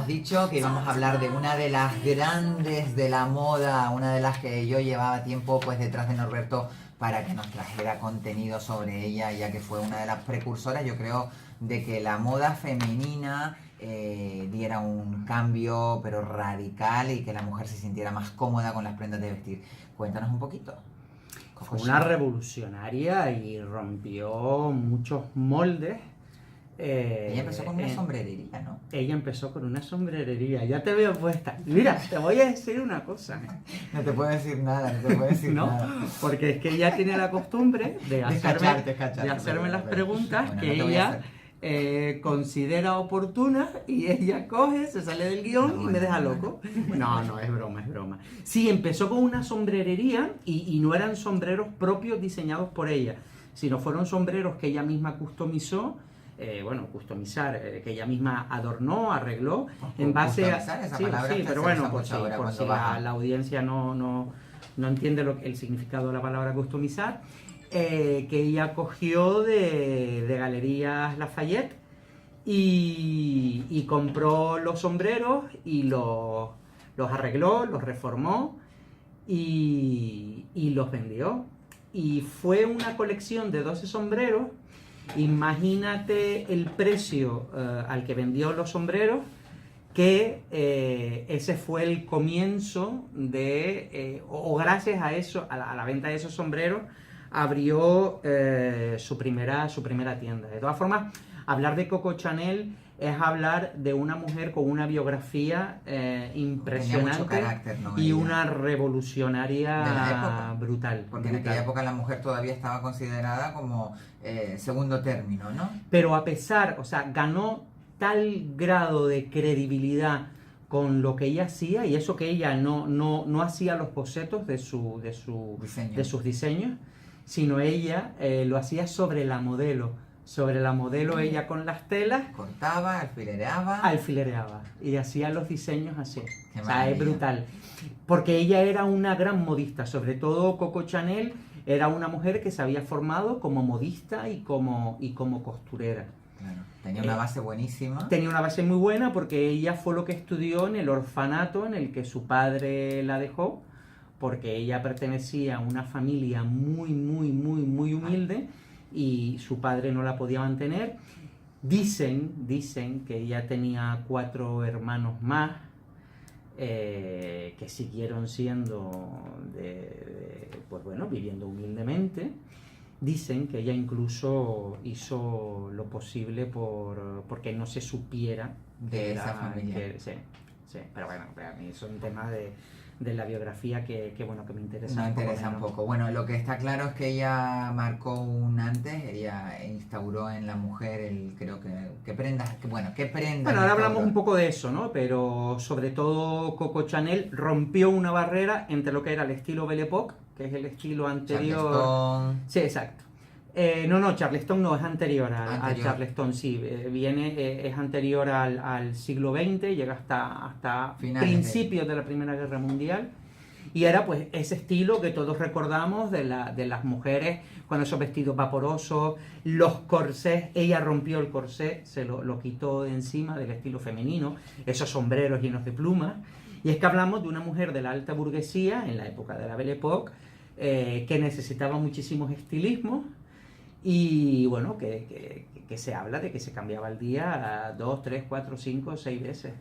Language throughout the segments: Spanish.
habíamos dicho que íbamos a hablar de una de las grandes de la moda, una de las que yo llevaba tiempo pues detrás de Norberto para que nos trajera contenido sobre ella, ya que fue una de las precursoras, yo creo, de que la moda femenina diera un cambio pero radical y que la mujer se sintiera más cómoda con las prendas de vestir. Cuéntanos un poquito. Fue una revolucionaria y rompió muchos moldes. Ella empezó con una sombrerería, ¿no? Ella empezó con una sombrerería, ya te veo puesta. Mira, te voy a decir una cosa. No te puedo decir nada, no te puedo decir ¿No? nada. Porque es que ella tiene la costumbre de hacerme las preguntas Bueno, que no te voy a ella considera oportunas y ella coge, se sale del guión y me deja loco. No, es broma, es broma. Sí, empezó con una sombrerería y no eran sombreros propios diseñados por ella, sino fueron sombreros que ella misma customizó. Customizar, que ella misma adornó, arregló, en base a... Esa Sí, palabra sí, que pero se bueno, usa por mucho si, ahora por cuando si baja. la audiencia no entiende el significado de la palabra customizar, que ella cogió de Galerías Lafayette y compró los sombreros y los arregló, los reformó y los vendió. Y fue una colección de 12 sombreros. Imagínate el precio al que vendió los sombreros, que ese fue el comienzo de, gracias a eso, a la venta de esos sombreros, abrió su primera tienda. De todas formas, hablar de Coco Chanel es hablar de una mujer con una biografía impresionante. Tenía mucho carácter, ¿no? Y Ella. una revolucionaria De la época. brutal. Porque en aquella época la mujer todavía estaba considerada como segundo término, ¿no? Pero a pesar, o sea, ganó tal grado de credibilidad con lo que ella hacía, y eso que ella no hacía los bocetos de sus diseños, sino ella lo hacía sobre la modelo. Sobre la modelo ella con las telas cortaba, alfilereaba y hacía los diseños así. Qué o sea, es maravilla. brutal. Porque ella era una gran modista, sobre todo Coco Chanel era una mujer que se había formado como modista y como costurera. Claro. Tenía una base buenísima. Tenía una base muy buena porque ella fue lo que estudió en el orfanato en el que su padre la dejó, porque ella pertenecía a una familia muy humilde y su padre no la podía mantener. Dicen que ella tenía 4 hermanos más que siguieron siendo viviendo humildemente. Dicen que ella incluso hizo lo posible porque no se supiera de esa familia. Sí, pero bueno, a mí son temas de la biografía que me interesa. Me interesa un poco. Bueno, lo que está claro es que ella marcó un antes, ella instauró en la mujer ¿qué prendas? Bueno, ahora hablamos un poco de eso, ¿no? Pero sobre todo Coco Chanel rompió una barrera entre lo que era el estilo Belle Époque, que es el estilo anterior. Charleston. Sí, exacto. Charleston no, es anterior al Charleston, sí. Es anterior al siglo XX, llega hasta principios de la Primera Guerra Mundial. Y era pues ese estilo que todos recordamos de las mujeres con esos vestidos vaporosos, los corsés. Ella rompió el corsé, se lo quitó de encima del estilo femenino, esos sombreros llenos de plumas. Y es que hablamos de una mujer de la alta burguesía en la época de la Belle Époque que necesitaba muchísimos estilismos. Y bueno, que se habla de que se cambiaba el día 2, 3, 4, 5, 6 veces.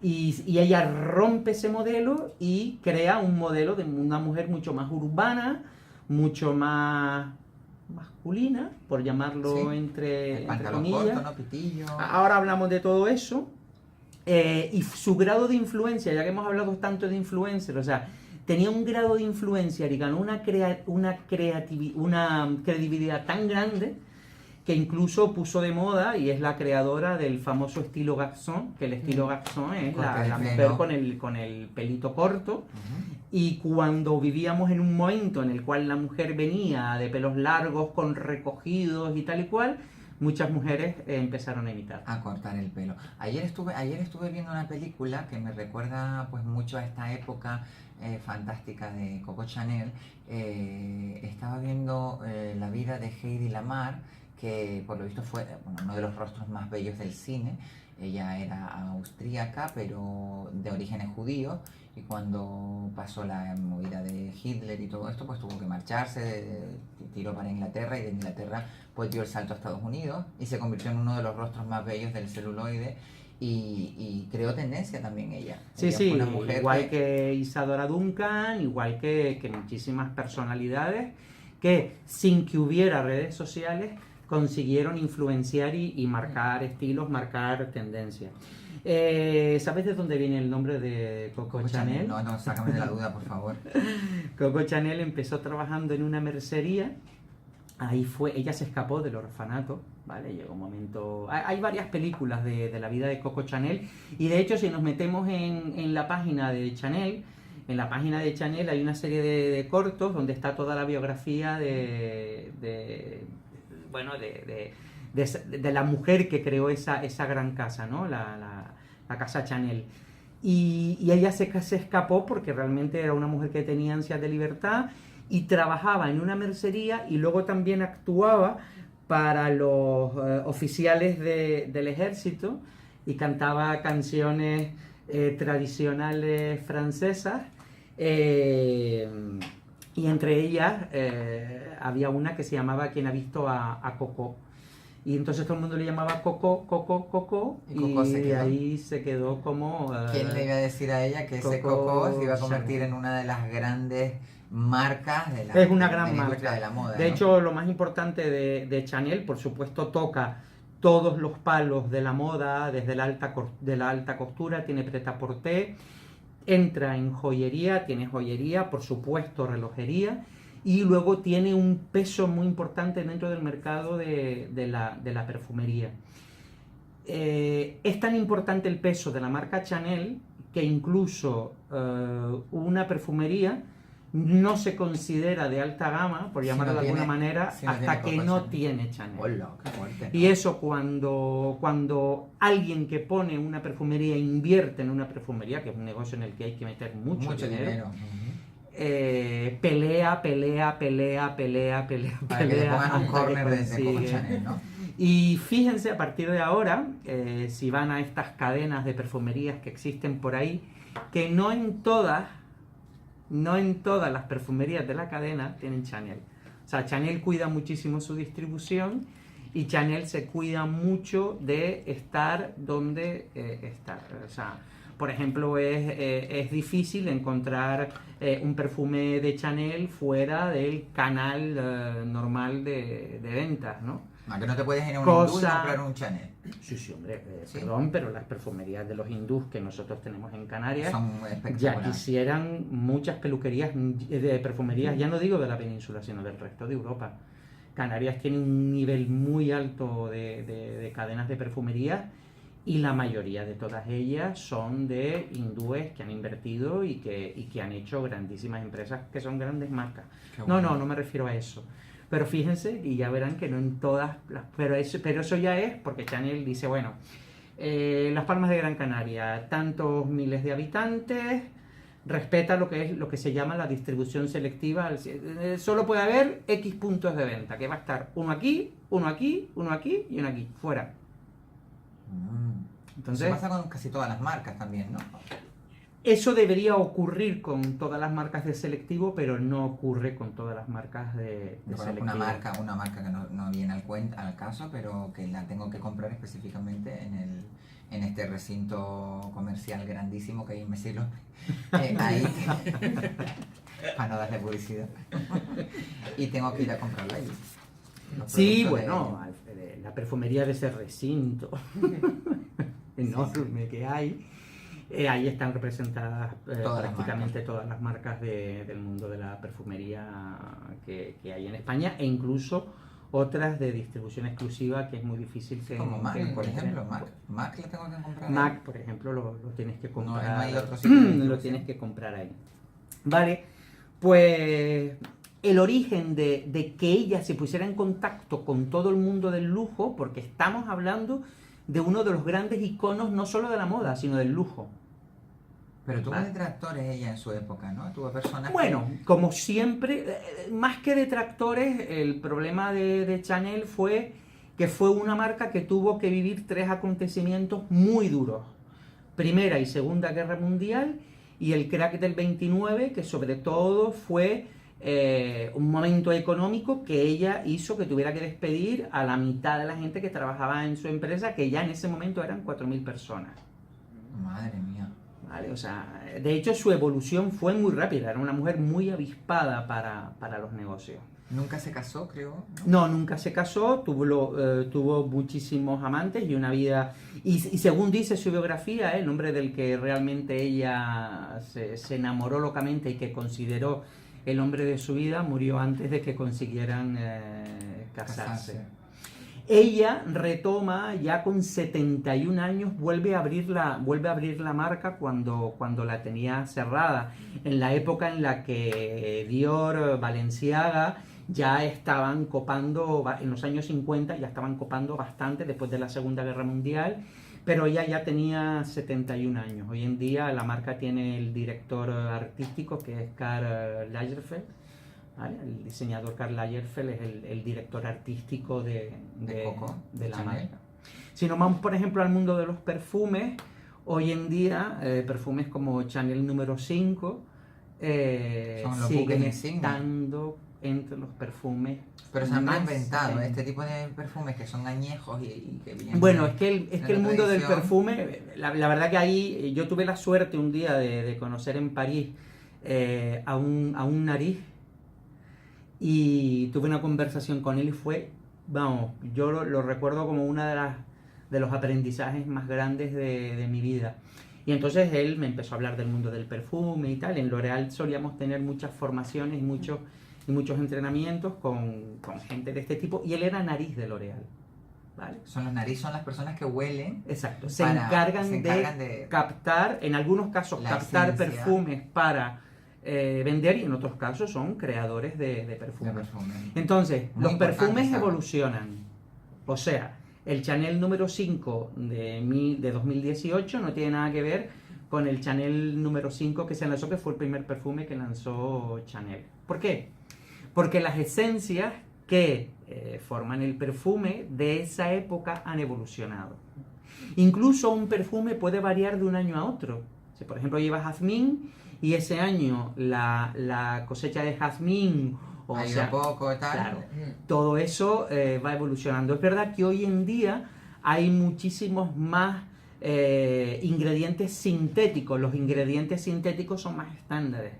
Y ella rompe ese modelo y crea un modelo de una mujer mucho más urbana, mucho más masculina, por llamarlo entre comillas. Corto, ¿no? Pitillo. Ahora hablamos de todo eso. Y su grado de influencia, ya que hemos hablado tanto de influencer, o sea, tenía un grado de influencia y ganó una credibilidad tan grande que incluso puso de moda y es la creadora del famoso estilo garçon, que el estilo garçon es la mujer con el pelito corto. Y cuando vivíamos en un momento en el cual la mujer venía de pelos largos, con recogidos y tal y cual, muchas mujeres empezaron a imitar. A cortar el pelo. Ayer estuve viendo una película que me recuerda pues mucho a esta época fantástica de Coco Chanel. Estaba viendo la vida de Heidi Lamar, que por lo visto fue uno de los rostros más bellos del cine. Ella era austríaca, pero de orígenes judíos, y cuando pasó la movida de Hitler y todo esto, pues tuvo que marcharse, tiró para Inglaterra, y de Inglaterra pues dio el salto a Estados Unidos y se convirtió en uno de los rostros más bellos del celuloide. Y creó tendencia también ella. Sí, Ella sí, fue una mujer igual que Isadora Duncan, igual que muchísimas personalidades que sin que hubiera redes sociales consiguieron influenciar y marcar estilos, marcar tendencias. ¿Sabes de dónde viene el nombre de Coco Chanel? No, sácame de la duda, por favor. Coco Chanel empezó trabajando en una mercería. Ahí fue, ella se escapó del orfanato, ¿vale? Llegó un momento... Hay varias películas de la vida de Coco Chanel, y de hecho si nos metemos en la página de Chanel, en la página de Chanel hay una serie de cortos donde está toda la biografía de la mujer que creó esa gran casa, ¿no? La casa Chanel. Y ella se escapó porque realmente era una mujer que tenía ansias de libertad, y trabajaba en una mercería, y luego también actuaba para los oficiales del ejército, y cantaba canciones tradicionales francesas, y entre ellas había una que se llamaba ¿Quién ha visto a Coco? Y entonces todo el mundo le llamaba Coco, Coco, Coco, y ahí se quedó como... ¿Quién le iba a decir a ella que ese Coco se iba a convertir en una de las grandes marcas de la, es una gran marca de la moda? De hecho, lo más importante de Chanel, por supuesto, toca todos los palos de la moda, desde de la alta costura, tiene prêt-à-porter, entra en joyería, tiene joyería, por supuesto, relojería, y luego tiene un peso muy importante dentro del mercado de la perfumería. Es tan importante el peso de la marca Chanel que incluso una perfumería no se considera de alta gama, por llamarlo de alguna manera, hasta que no tiene Chanel. Hola, qué fuerte, ¿no? Y eso cuando alguien que pone una perfumería invierte en una perfumería, que es un negocio en el que hay que meter mucho dinero. Pelea para que le pongan un corner de Coco Chanel, ¿no? Y fíjense, a partir de ahora, si van a estas cadenas de perfumerías que existen por ahí, que no en todas las perfumerías de la cadena tienen Chanel. O sea, Chanel cuida muchísimo su distribución, y Chanel se cuida mucho de estar donde está. O sea, por ejemplo, es difícil encontrar un perfume de Chanel fuera del canal normal de ventas, ¿no? Que no te puedes ir a un hindú y comprar un Chanel. Sí, hombre, perdón, pero las perfumerías de los hindús que nosotros tenemos en Canarias son ya quisieran muchas peluquerías de perfumerías, ya no digo de la península, sino del resto de Europa. Canarias tiene un nivel muy alto de cadenas de perfumerías, y la mayoría de todas ellas son de hindúes que han invertido y que han hecho grandísimas empresas que son grandes marcas. Bueno. No me refiero a eso. Pero fíjense, y ya verán que no en todas las... Pero eso ya es porque Chanel dice, bueno, Las Palmas de Gran Canaria, tantos miles de habitantes, respeta lo que se llama la distribución selectiva. Solo puede haber X puntos de venta, que va a estar uno aquí, uno aquí, uno aquí y uno aquí, fuera. Entonces, eso pasa con casi todas las marcas también, ¿no? Eso debería ocurrir con todas las marcas de selectivo, pero no ocurre con todas las marcas de selectivo. Una marca que no viene al caso, pero que la tengo que comprar específicamente en este recinto comercial grandísimo que hay en Mesilo. Ahí, para no darle publicidad. Y tengo que ir a comprarla allí. Sí, bueno, la perfumería de ese recinto enorme que hay. Ahí están representadas prácticamente todas las marcas del mundo de la perfumería que hay en España, e incluso otras de distribución exclusiva que es muy difícil que... Como Mac, por ejemplo. Mac la tengo que comprar. Mac, por ejemplo, lo tienes que comprar. No hay otro sitio. Lo tienes que comprar ahí. Vale, pues el origen de que ella se pusiera en contacto con todo el mundo del lujo, porque estamos hablando de uno de los grandes iconos, no solo de la moda, sino del lujo. Pero tuvo detractores ella en su época, ¿no? Tuvo personas como siempre, más que detractores, el problema de Chanel fue que fue una marca que tuvo que vivir 3 acontecimientos muy duros. Primera y Segunda Guerra Mundial y el crack del 29, que sobre todo fue un momento económico que ella hizo que tuviera que despedir a la mitad de la gente que trabajaba en su empresa, que ya en ese momento eran 4.000 personas. Madre mía. ¿Vale? O sea, de hecho su evolución fue muy rápida, era una mujer muy avispada para los negocios. ¿Nunca se casó, creo? No, nunca se casó, tuvo muchísimos amantes y una vida... Y según dice su biografía, el hombre del que realmente ella se enamoró locamente y que consideró el hombre de su vida, murió antes de que consiguieran casarse. Ella retoma ya con 71 años, vuelve a abrir la marca cuando la tenía cerrada, en la época en la que Dior, Balenciaga ya estaban copando, en los años 50 ya estaban copando bastante después de la Segunda Guerra Mundial, pero ella ya tenía 71 años. Hoy en día la marca tiene el director artístico, que es Karl Lagerfeld, ¿vale? El diseñador Karl Lagerfeld es el director artístico de la marca. Si nos vamos, por ejemplo, al mundo de los perfumes, hoy en día perfumes como Chanel número 5 siguen estando entre los perfumes. Pero se han reinventado este tipo de perfumes que son añejos y que vienen. Bueno, es que el mundo del perfume, la verdad que ahí yo tuve la suerte un día de conocer en París a un nariz, y tuve una conversación con él y fue, vamos, yo lo recuerdo como una de los aprendizajes más grandes de mi vida. Y entonces él me empezó a hablar del mundo del perfume y tal. En L'Oréal solíamos tener muchas formaciones y muchos entrenamientos con gente de este tipo, y él era nariz de L'Oréal, ¿vale? Los nariz son las personas que huelen. Exacto, se encargan de captar, en algunos casos captar perfumes para vender, y en otros casos son creadores de perfumes. Entonces, los perfumes evolucionan. O sea, el Chanel número 5 de 2018 no tiene nada que ver con el Chanel número 5 que se lanzó, que fue el primer perfume que lanzó Chanel. ¿Por qué? Porque las esencias que forman el perfume de esa época han evolucionado. Incluso un perfume puede variar de un año a otro. Si, por ejemplo, lleva jazmín y ese año la cosecha de jazmín poco, tal. Claro, todo eso va evolucionando. Es verdad que hoy en día hay muchísimos más ingredientes sintéticos. Los ingredientes sintéticos son más estándares,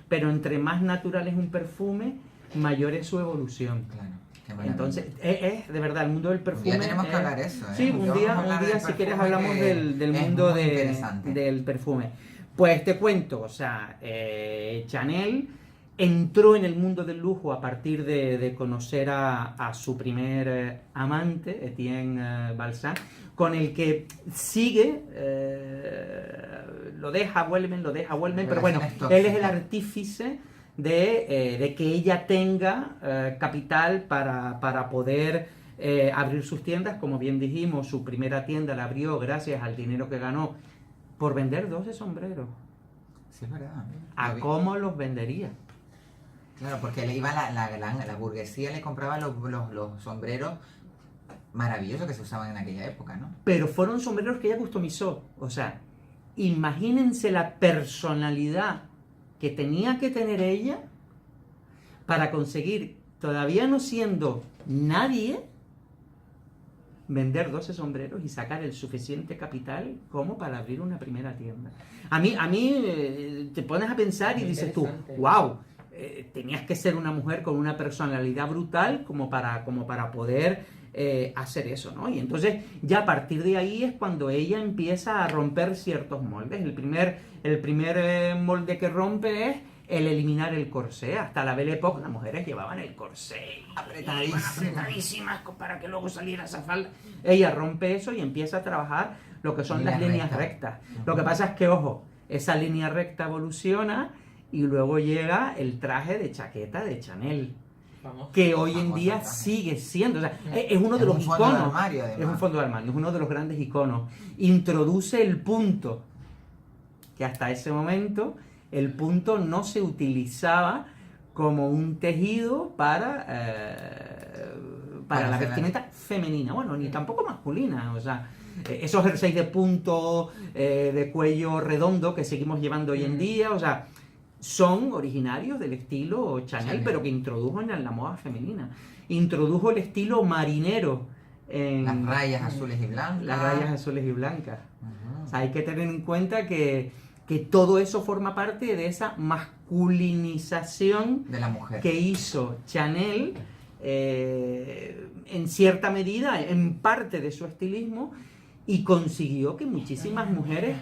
pero entre más natural es un perfume, mayor es su evolución. Claro. Entonces, es de verdad, el mundo del perfume... Ya tenemos que hablar eso, ¿eh? Sí, un día si quieres hablamos del mundo del perfume. Pues te cuento, o sea, Chanel entró en el mundo del lujo a partir de conocer a su primer amante, Etienne Balsan, con el que sigue, lo deja, vuelven, pero bueno, él es el artífice de que ella tenga capital para poder abrir sus tiendas. Como bien dijimos, su primera tienda la abrió gracias al dinero que ganó por vender 12 sombreros. Sí, es verdad. ¿A cómo los vendería? Claro, porque le iba la burguesía, le compraba los sombreros maravillosos que se usaban en aquella época, ¿no? Pero fueron sombreros que ella customizó. O sea, imagínense la personalidad que tenía que tener ella para conseguir, todavía no siendo nadie, vender 12 sombreros y sacar el suficiente capital como para abrir una primera tienda. A mí te pones a pensar y dices tú, wow, tenías que ser una mujer con una personalidad brutal como para poder hacer eso, ¿no? Y entonces ya a partir de ahí es cuando ella empieza a romper ciertos moldes. El primer molde que rompe es el eliminar el corsé. Hasta la Belle Époque las mujeres llevaban el corsé apretadísimas para que luego saliera esa falda. Ella rompe eso y empieza a trabajar lo que son las líneas rectas. Lo que pasa es que, ojo, esa línea recta evoluciona y luego llega el traje de chaqueta de Chanel, que hoy en día sigue siendo, o sea, es uno de los iconos, es un fondo de armario, es uno de los grandes iconos. Introduce el punto, que hasta ese momento el punto no se utilizaba como un tejido para para la vestimenta femenina, bueno, ni tampoco masculina, o sea, esos jerseys de punto, de cuello redondo que seguimos llevando hoy en día, o sea, son originarios del estilo Chanel, pero que introdujo en la moda femenina. Introdujo el estilo marinero. Las rayas azules y blancas. Las rayas azules y blancas. O sea, hay que tener en cuenta que todo eso forma parte de esa masculinización de la mujer que hizo Chanel, en cierta medida, en parte de su estilismo, y consiguió que muchísimas mujeres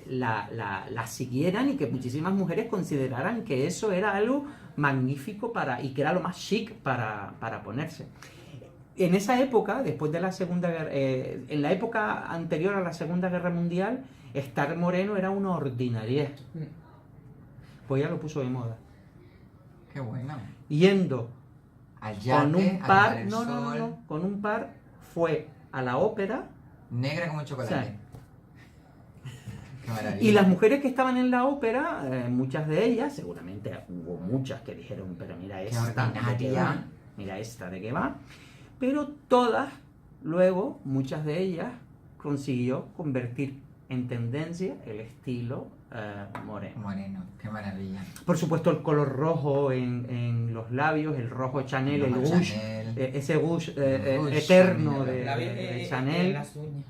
la siguieran y que muchísimas mujeres consideraran que eso era algo magnífico y que era lo más chic para ponerse. En esa época, después de la Segunda Guerra, en la época anterior a la Segunda Guerra Mundial, estar moreno era una ordinariedad. Pues ya lo puso de moda. Qué bueno. Yendo al yate, con un par, no, con un par fue a la ópera. Negra como chocolate. O sea, qué maravilla. Y las mujeres que estaban en la ópera, muchas de ellas, seguramente hubo muchas que dijeron, pero mira esta de qué va, mira esta de qué va. Pero todas, luego, muchas de ellas, consiguió convertir en tendencia el estilo moreno. Moreno, qué maravilla. Por supuesto, el color rojo en los labios, el rojo Chanel, el rouge, ese rouge eterno de Chanel. Las uñas.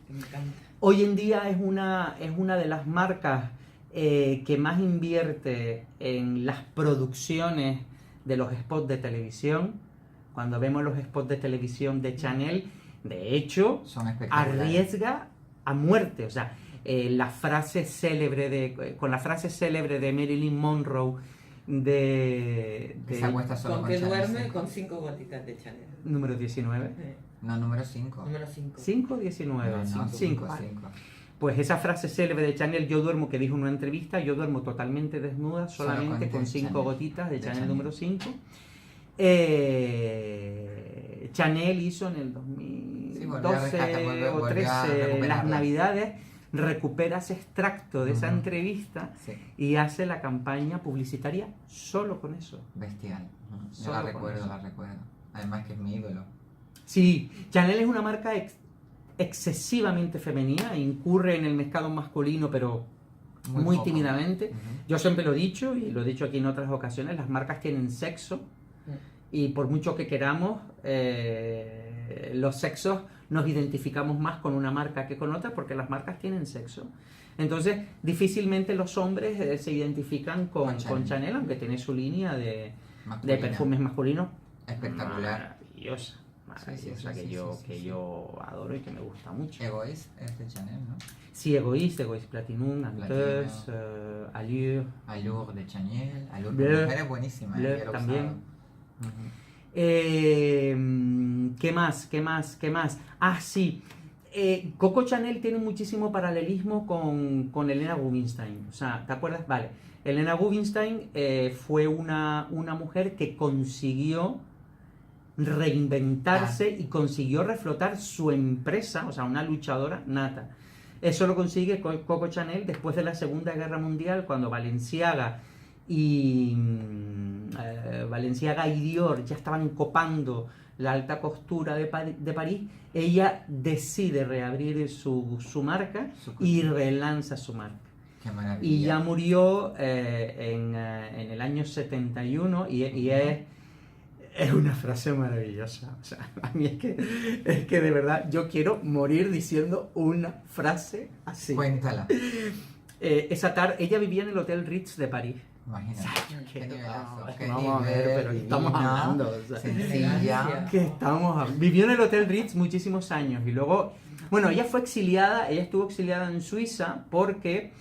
Me encanta. Hoy en día es una de las marcas que más invierte en las producciones de los spots de televisión. Cuando vemos los spots de televisión de Chanel, de hecho, arriesga a muerte. O sea, la frase célebre con la frase célebre de Marilyn Monroe se acuesta solo con que duerme con 5 gotitas de Chanel. Número 19. No, número 5. Número 5. 5 o 19. No, 5. Pues esa frase célebre de Chanel, yo duermo, que dijo en una entrevista, yo duermo totalmente desnuda, solamente con 5 gotitas de Chanel número 5. Chanel hizo en el 2012 o 13 las Navidades, recupera ese extracto de esa entrevista y hace la campaña publicitaria solo con eso. Bestial. Yo la recuerdo. Además que es mi ídolo. Sí, Chanel es una marca excesivamente femenina, incurre en el mercado masculino, pero muy tímidamente. Yo siempre lo he dicho, y lo he dicho aquí en otras ocasiones, las marcas tienen sexo, y por mucho que queramos, los sexos nos identificamos más con una marca que con otra, porque las marcas tienen sexo. Entonces, difícilmente los hombres se identifican con Chanel, aunque tiene su línea de perfumes masculinos espectacular. Maravillosa, que yo adoro y que me gusta mucho. Egoíste es de Chanel, ¿no? Sí, Egoíste Platinum, Anteuse, Allure. Allure de Chanel, Allure de mujer es buenísima. Bleu también. ¿Qué más? Ah, sí. Coco Chanel tiene muchísimo paralelismo con Helena Rubinstein. O sea, ¿te acuerdas? Vale. Helena Rubinstein fue una mujer que consiguió reinventarse y consiguió reflotar su empresa, o sea, una luchadora nata. Eso lo consigue Coco Chanel después de la Segunda Guerra Mundial, cuando Balenciaga y Dior ya estaban copando la alta costura de París. Ella decide reabrir su marca y relanza su marca. Qué maravilla. Y ya murió en el año 71 y es una frase maravillosa. O sea, a mí es que de verdad yo quiero morir diciendo una frase así. Cuéntala. Esa tarde, ella vivía en el Hotel Ritz de París. Imagínate. Vamos a ver, pero estamos hablando. O sea, sencilla. Vivió en el Hotel Ritz muchísimos años y luego, bueno, ella estuvo exiliada en Suiza porque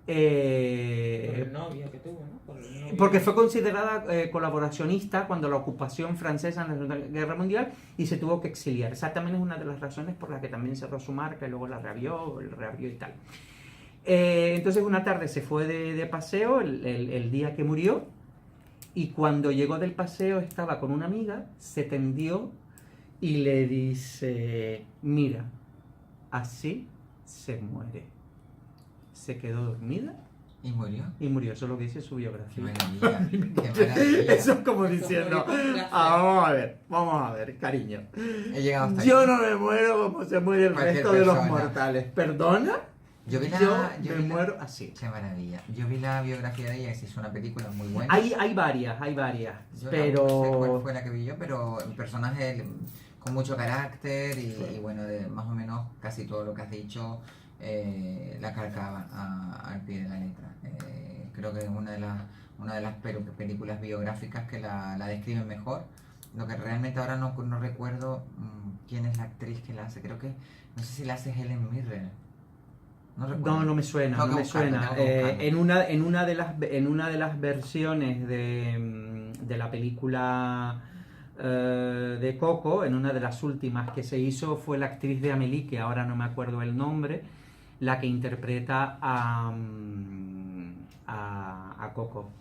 por el novio que tuvo, ¿no? Porque fue considerada colaboracionista cuando la ocupación francesa en la Segunda Guerra Mundial y se tuvo que exiliar. Esa también es una de las razones por las que también cerró su marca y luego la reabrió y tal. Entonces una tarde se fue de paseo el día que murió, y cuando llegó del paseo estaba con una amiga, se tendió y le dice: mira, así se muere. Se quedó dormida ¿Y murió? Y murió, eso es lo que dice su Qué biografía. maravilla, qué maravilla. Eso es como diciendo, vamos a ver, cariño. He llegado hasta Yo aquí. no me muero como se muere el Cualquier resto de los persona. mortales. ¿Perdona? Yo vi Yo yo me vi muero así. Qué maravilla. Yo vi la biografía de ella, que se hizo una película muy buena. Hay varias, Yo pero... no sé cuál fue la que vi yo, pero un personaje con mucho carácter y bueno, más o menos casi todo lo que has dicho la calcaba al pie de la letra. Creo que es una de las películas biográficas que la describen mejor. Lo que realmente ahora no recuerdo quién es la actriz que la hace. Creo que, no sé si la hace Helen Mirren. No recuerdo. No me suena, Tengo no que me suena. buscarlo, tengo que buscarlo. En una de las versiones de la película de Coco, en una de las últimas que se hizo, fue la actriz de Amélie, que ahora no me acuerdo el nombre, la que interpreta a Coco.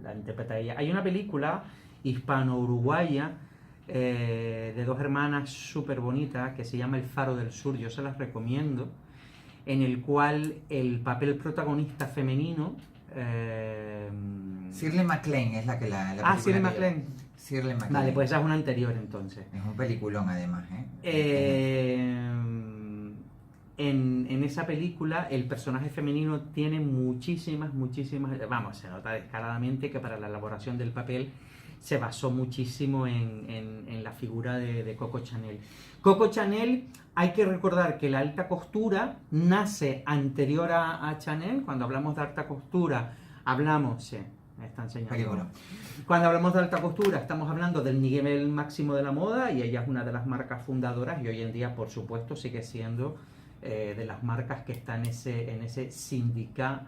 La interpreta ella. Hay una película hispano-uruguaya de dos hermanas súper bonitas que se llama El Faro del Sur, yo se las recomiendo, en el cual el papel protagonista femenino... Shirley MacLaine es la película Shirley MacLaine. Shirley MacLaine. Vale, pues esa es una anterior entonces. Es un peliculón además, En esa película el personaje femenino tiene muchísimas, vamos, se nota descaradamente que para la elaboración del papel se basó muchísimo en la figura de Coco Chanel. Coco Chanel, hay que recordar que la alta costura nace anterior a Chanel. Cuando hablamos de alta costura, hablamos... me está enseñando. Película. Cuando hablamos de alta costura, estamos hablando del nivel máximo de la moda y ella es una de las marcas fundadoras y hoy en día, por supuesto, sigue siendo de las marcas que está en ese sindicat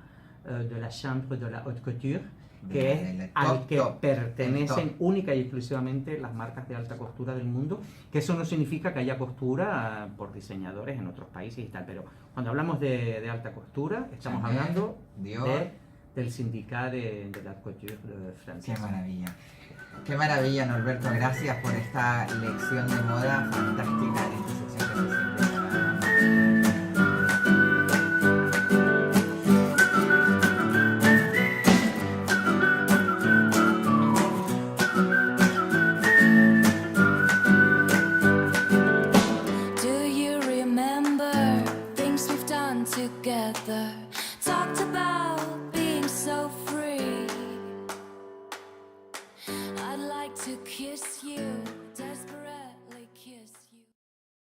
de la Chambre de la Haute Couture, que es al que pertenecen única y exclusivamente las marcas de alta costura del mundo, que eso no significa que haya costura por diseñadores en otros países y tal, pero cuando hablamos de alta costura, estamos Chanel, hablando Dior, del sindicat de la couture francesa. Qué maravilla, Norberto, gracias por esta lección de moda fantástica en esta sección que se siempre together, talked about being so free. I'd like to kiss you.